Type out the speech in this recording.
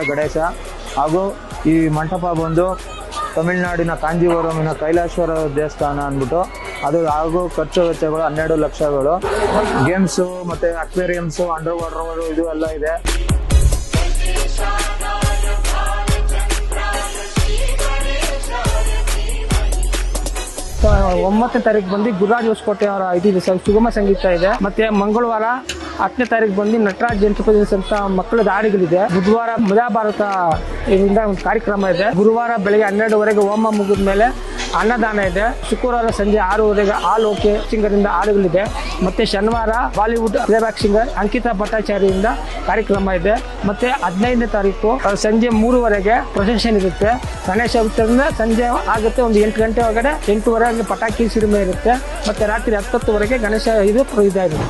ಗಣೇಶ ಹಾಗೂ ಈ ಮಂಟಪ ಬಂದು ತಮಿಳುನಾಡಿನ ಕಾಂಜೀವರಮಿನ ಕೈಲಾಶ್ವರ ದೇವಸ್ಥಾನ ಅಂದ್ಬಿಟ್ಟು ಅದು ಹಾಗೂ ಖರ್ಚು ವೆಚ್ಚಗಳು 12 ಲಕ್ಷಗಳು. ಗೇಮ್ಸು ಮತ್ತು ಅಕ್ವೇರಿಯಮ್ಸು ಅಂಡರ್ ವಾಟರ್ ಇದು ಎಲ್ಲ ಇದೆ. ಒಂಬತ್ತನೇ ತಾರೀಕು ಬಂದು ಗುರುರಾಜ್ ಹೊಸಕೋಟೆ ಅವರ ಇದು ಸುಗಮ ಸಂಗೀತ ಇದೆ. ಮತ್ತೆ ಮಂಗಳವಾರ 10ನೇ ತಾರೀಕು ಬಂದು ನಟರಾಜ್ ಎಂಟರ್ಪ್ರೈಸಸ್ ಅಂತ ಮಕ್ಕಳ ಹಾಡುಗಳಿದೆ. ಬುಧವಾರ ಮಹಾಭಾರತ ಇದರಿಂದ ಒಂದು ಕಾರ್ಯಕ್ರಮ ಇದೆ. ಗುರುವಾರ ಬೆಳಗ್ಗೆ 12ವರೆಗೆ ಹೋಮ ಮುಗಿದ ಮೇಲೆ ಅನ್ನದಾನ ಇದೆ. ಶುಕ್ರವಾರ ಸಂಜೆ 6ವರೆಗೆ ಆಲ್ ಓಕೆ ಸಿಂಗರಿಂದ ಹಾಡುಗಳಿದೆ. ಮತ್ತೆ ಶನಿವಾರ ಬಾಲಿವುಡ್ ಪ್ಲೇಬ್ಯಾಕ್ ಸಿಂಗರ್ ಅಂಕಿತಾ ಭಟ್ಟಾಚಾರ್ಯರಿಂದ ಕಾರ್ಯಕ್ರಮ ಇದೆ. ಮತ್ತೆ 15ನೇ ತಾರೀಕು ಸಂಜೆ 3ವರೆಗೆ ಪ್ರೊಸೆಷನ್ ಇರುತ್ತೆ. ಗಣೇಶ ವಿತರಣೆ ಸಂಜೆ ಆಗುತ್ತೆ. ಒಂದು 8 ಗಂಟೆ ಒಳಗಡೆ 8ವರೆಗೆ ಪಟಾಕಿ ಸಿಡಿಮೆ ಇರುತ್ತೆ. ಮತ್ತೆ ರಾತ್ರಿ 10 ಗಂಟೆವರೆಗೆ ಗಣೇಶ ಇದು ಇದಾಗಿದೆ.